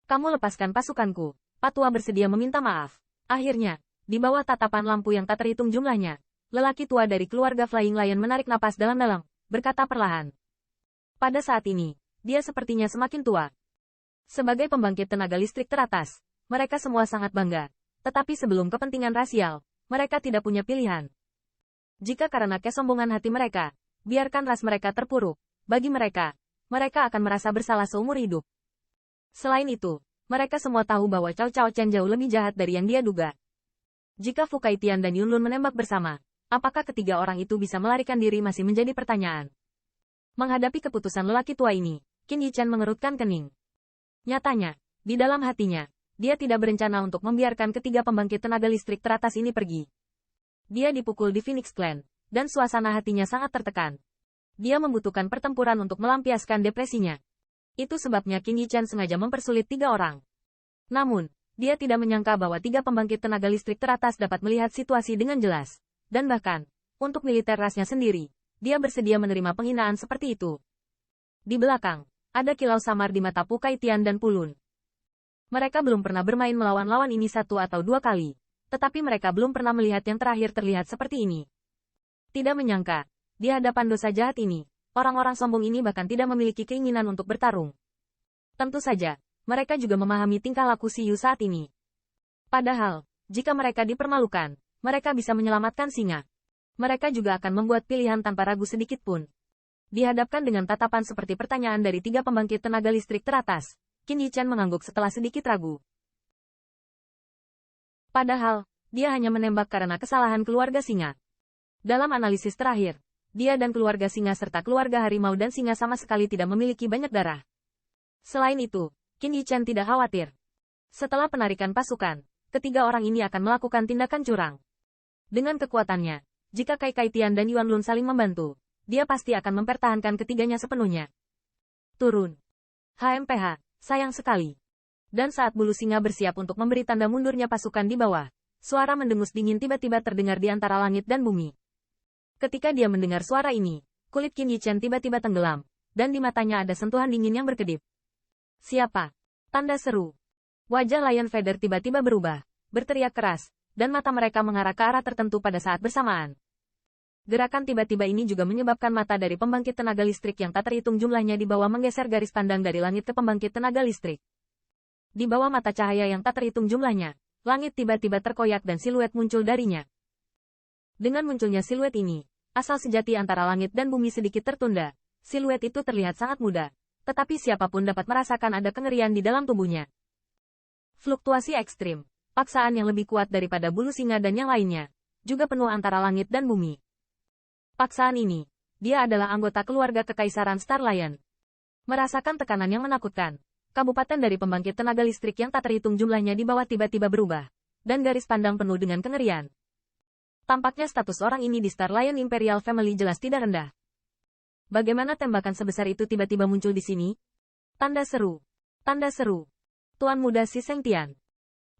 Kamu lepaskan pasukanku. Patua bersedia meminta maaf. Akhirnya, di bawah tatapan lampu yang tak terhitung jumlahnya, lelaki tua dari keluarga Flying Lion menarik napas dalam-dalam, berkata perlahan. Pada saat ini, dia sepertinya semakin tua. Sebagai pembangkit tenaga listrik teratas, mereka semua sangat bangga. Tetapi sebelum kepentingan rasial, mereka tidak punya pilihan. Jika karena kesombongan hati mereka, biarkan ras mereka terpuruk. Bagi mereka, mereka akan merasa bersalah seumur hidup. Selain itu, mereka semua tahu bahwa Cao Cao Chen jauh lebih jahat dari yang dia duga. Jika Fu Kaitian dan Yunlun menembak bersama, apakah ketiga orang itu bisa melarikan diri masih menjadi pertanyaan. Menghadapi keputusan lelaki tua ini, Qin Yichen mengerutkan kening. Nyatanya, di dalam hatinya, dia tidak berencana untuk membiarkan ketiga pembangkit tenaga listrik teratas ini pergi. Dia dipukul di Phoenix Clan, dan suasana hatinya sangat tertekan. Dia membutuhkan pertempuran untuk melampiaskan depresinya. Itu sebabnya Qin Yichen sengaja mempersulit tiga orang. Namun, dia tidak menyangka bahwa tiga pembangkit tenaga listrik teratas dapat melihat situasi dengan jelas. Dan bahkan, untuk militer rasnya sendiri, dia bersedia menerima penghinaan seperti itu. Di belakang, ada kilau samar di mata Fu Kaitian dan Pulun. Mereka belum pernah bermain melawan lawan ini satu atau dua kali, tetapi mereka belum pernah melihat yang terakhir terlihat seperti ini. Tidak menyangka, di hadapan dosa jahat ini, orang-orang sombong ini bahkan tidak memiliki keinginan untuk bertarung. Tentu saja, mereka juga memahami tingkah laku Si Yu saat ini. Padahal, jika mereka dipermalukan, mereka bisa menyelamatkan singa. Mereka juga akan membuat pilihan tanpa ragu sedikit pun. Dihadapkan dengan tatapan seperti pertanyaan dari tiga pembangkit tenaga listrik teratas, Qin Yichen mengangguk setelah sedikit ragu. Padahal, dia hanya menembak karena kesalahan keluarga singa. Dalam analisis terakhir, dia dan keluarga singa serta keluarga harimau dan singa sama sekali tidak memiliki banyak darah. Selain itu, Qin Yichen tidak khawatir. Setelah penarikan pasukan, ketiga orang ini akan melakukan tindakan curang. Dengan kekuatannya, jika Kai Kaitian dan Yuan Lun saling membantu, dia pasti akan mempertahankan ketiganya sepenuhnya. Turun. HMPH, sayang sekali. Dan saat bulu singa bersiap untuk memberi tanda mundurnya pasukan di bawah, suara mendengus dingin tiba-tiba terdengar di antara langit dan bumi. Ketika dia mendengar suara ini, kulit Qin Yichen tiba-tiba tenggelam, dan di matanya ada sentuhan dingin yang berkedip. Siapa? Tanda seru. Wajah Lion Feather tiba-tiba berubah, berteriak keras, dan mata mereka mengarah ke arah tertentu pada saat bersamaan. Gerakan tiba-tiba ini juga menyebabkan mata dari pembangkit tenaga listrik yang tak terhitung jumlahnya di bawah menggeser garis pandang dari langit ke pembangkit tenaga listrik. Di bawah mata cahaya yang tak terhitung jumlahnya, langit tiba-tiba terkoyak dan siluet muncul darinya. Dengan munculnya siluet ini, asal sejati antara langit dan bumi sedikit tertunda. Siluet itu terlihat sangat muda, tetapi siapapun dapat merasakan ada kengerian di dalam tubuhnya. Fluktuasi ekstrim, paksaan yang lebih kuat daripada bulu singa dan yang lainnya, juga penuh antara langit dan bumi. Paksaan ini, dia adalah anggota keluarga Kekaisaran Star Lion. Merasakan tekanan yang menakutkan, kabupaten dari pembangkit tenaga listrik yang tak terhitung jumlahnya di bawah tiba-tiba berubah, dan garis pandang penuh dengan kengerian. Tampaknya status orang ini di Star Lion Imperial Family jelas tidak rendah. Bagaimana tembakan sebesar itu tiba-tiba muncul di sini? Tanda seru. Tanda seru. Tuan muda Si Sengtian.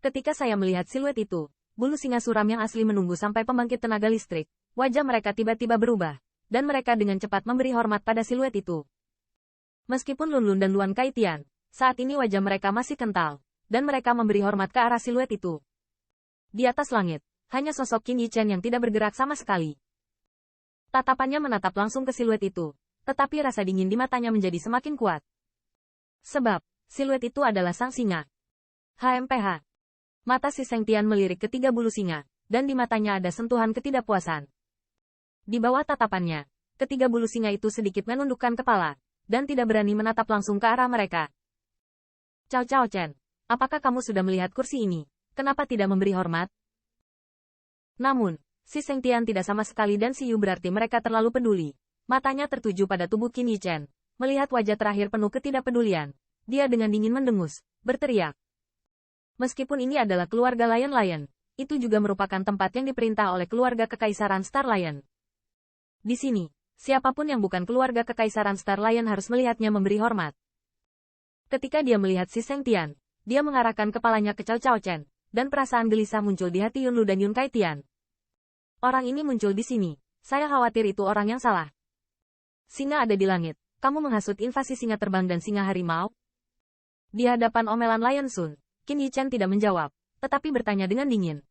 Ketika saya melihat siluet itu, bulu singa suram yang asli menunggu sampai pembangkit tenaga listrik, wajah mereka tiba-tiba berubah, dan mereka dengan cepat memberi hormat pada siluet itu. Meskipun Lun Lun dan Luan Kaitian, saat ini wajah mereka masih kental, dan mereka memberi hormat ke arah siluet itu. Di atas langit, hanya sosok Qin Yichen yang tidak bergerak sama sekali. Tatapannya menatap langsung ke siluet itu, tetapi rasa dingin di matanya menjadi semakin kuat. Sebab, siluet itu adalah sang singa. HMPH. Mata Si Sengtian melirik ketiga bulu singa, dan di matanya ada sentuhan ketidakpuasan. Di bawah tatapannya, ketiga bulu singa itu sedikit menundukkan kepala, dan tidak berani menatap langsung ke arah mereka. Cao Cao Chen, apakah kamu sudah melihat kursi ini? Kenapa tidak memberi hormat? Namun, Si Sengtian tidak sama sekali dan Si Yu berarti mereka terlalu peduli. Matanya tertuju pada tubuh Qin Yichen. Melihat wajah terakhir penuh ketidakpedulian, dia dengan dingin mendengus, berteriak. Meskipun ini adalah keluarga Lion, itu juga merupakan tempat yang diperintah oleh keluarga Kekaisaran Star Lion. Di sini, siapapun yang bukan keluarga Kekaisaran Star Lion harus melihatnya memberi hormat. Ketika dia melihat Si Sengtian, dia mengarahkan kepalanya ke Cao Cao Chen, dan perasaan gelisah muncul di hati Yun Lu dan Yun Kaitian. Orang ini muncul di sini, saya khawatir itu orang yang salah. Singa ada di langit, kamu menghasut invasi singa terbang dan singa harimau? Di hadapan omelan Lion Sun, Qin Yichen tidak menjawab, tetapi bertanya dengan dingin.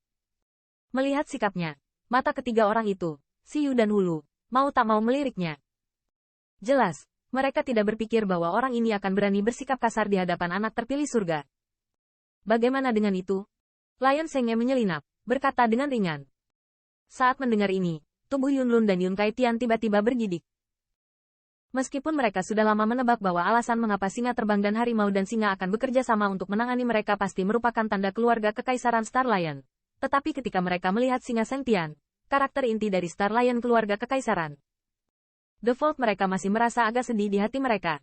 Melihat sikapnya, mata ketiga orang itu, Si Yu dan Hulu, mau tak mau meliriknya. Jelas, mereka tidak berpikir bahwa orang ini akan berani bersikap kasar di hadapan anak terpilih surga. Bagaimana dengan itu? Lion Senge menyelinap, berkata dengan ringan. Saat mendengar ini, tubuh Yunlun dan Yun Kai Tian tiba-tiba bergidik. Meskipun mereka sudah lama menebak bahwa alasan mengapa singa terbang dan harimau dan singa akan bekerja sama untuk menangani mereka pasti merupakan tanda keluarga kekaisaran Star Lion. Tetapi ketika mereka melihat singa Seng Tian, karakter inti dari Star Lion keluarga kekaisaran, default mereka masih merasa agak sedih di hati mereka.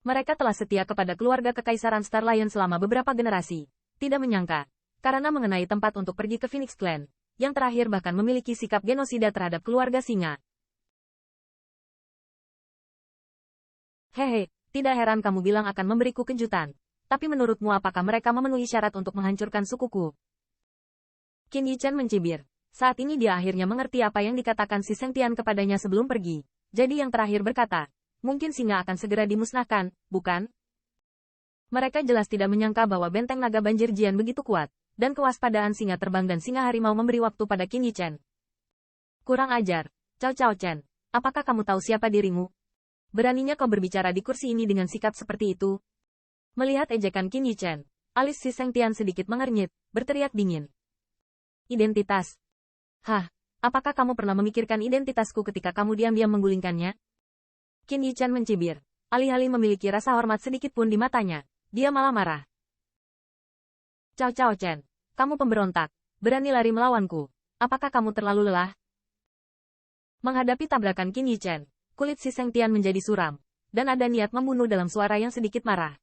Mereka telah setia kepada keluarga kekaisaran Star Lion selama beberapa generasi, tidak menyangka, karena mengenai tempat untuk pergi ke Phoenix Clan, yang terakhir bahkan memiliki sikap genosida terhadap keluarga singa. Hehe, tidak heran kamu bilang akan memberiku kejutan. Tapi menurutmu apakah mereka memenuhi syarat untuk menghancurkan sukuku? Qin Yichen mencibir. Saat ini dia akhirnya mengerti apa yang dikatakan si Seng Tian kepadanya sebelum pergi. Jadi yang terakhir berkata, mungkin singa akan segera dimusnahkan, bukan? Mereka jelas tidak menyangka bahwa benteng naga banjir Jian begitu kuat, dan kewaspadaan singa terbang dan singa harimau memberi waktu pada Qin Yichen. Kurang ajar, Cao Cao Chen. Apakah kamu tahu siapa dirimu? Beraninya kau berbicara di kursi ini dengan sikap seperti itu? Melihat ejekan Qin Yichen, alis si Seng Tian sedikit mengernyit, berteriak dingin. Identitas. Hah, apakah kamu pernah memikirkan identitasku ketika kamu diam-diam menggulingkannya? Qin Yichen mencibir. Alih-alih memiliki rasa hormat sedikit pun di matanya, dia malah marah. Cao Cao Chen, kamu pemberontak, berani lari melawanku. Apakah kamu terlalu lelah? Menghadapi tabrakan Qin Yichen, kulit si Seng Tian menjadi suram, dan ada niat membunuh dalam suara yang sedikit marah.